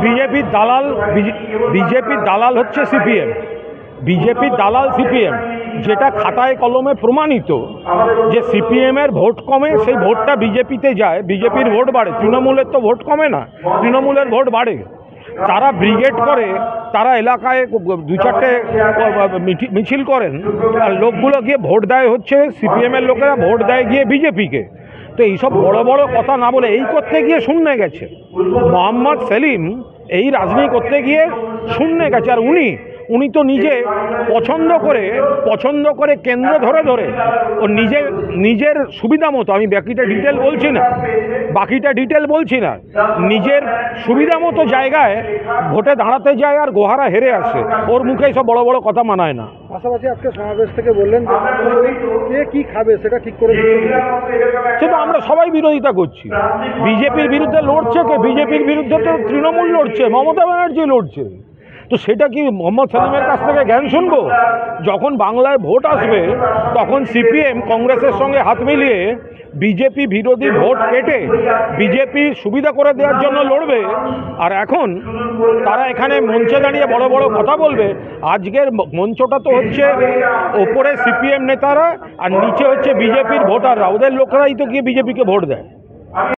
বিজেপির দালাল বিজেপির দালাল হচ্ছে সিপিএম। বিজেপির দালাল সিপিএম, যেটা খাতায় কলমে প্রমাণিত যে সিপিএমের ভোট কমে, সেই ভোটটা বিজেপিতে যায়, বিজেপির ভোট বাড়ে। তৃণমূলের তো ভোট কমে না, তৃণমূলের ভোট বাড়ে। তারা ব্রিগেড করে, তারা এলাকায় দু চারটে মিছিল করেন, আর লোকগুলো গিয়ে ভোট দেয় হচ্ছে সিপিএমের লোকেরা ভোট দেয় গিয়ে বিজেপিকে। তো এইসব বড় বড় কথা না বলে এই করতে গিয়ে শূন্যে গেছে। মোহাম্মদ সেলিম এই রাজনীতি করতে গিয়ে শূন্যে গেছে। আর উনি তো নিজে পছন্দ করে কেন্দ্র ধরে ও নিজের সুবিধা মতো, আমি বাকিটা ডিটেল বলছি না, নিজের সুবিধা মতো জায়গায় ভোটে দাঁড়াতে যায় আর গোহারা হেরে আসে। ওর মুখে সব বড় বড় কথা মানায় না। পাশাপাশি আজকে সমাবেশ থেকে বললেন কে কি খাবে সেটা ঠিক করে সেটা আমরা সবাই বিরোধিতা করছি। বিজেপির বিরুদ্ধে লড়ছে কে? বিজেপির বিরুদ্ধে তো তৃণমূল লড়ছে, মমতা ব্যানার্জি লড়ছে। তো সেটা কি মোহাম্মদ সেলিমের কাছ থেকে জ্ঞান শুনবো? যখন বাংলায় ভোট আসবে তখন সিপিএম কংগ্রেসের সঙ্গে হাত মিলিয়ে বিজেপি বিরোধী ভোট কেটে বিজেপির সুবিধা করে দেওয়ার জন্য লড়বে। আর এখন তারা এখানে মঞ্চে দাঁড়িয়ে বড় বড় কথা বলবে। আজকের মঞ্চটা তো হচ্ছে ওপরে সিপিএম নেতারা আর নিচে হচ্ছে বিজেপির ভোটাররা, ওদের লোকেরাই তো গিয়ে বিজেপিকে ভোট দেয়।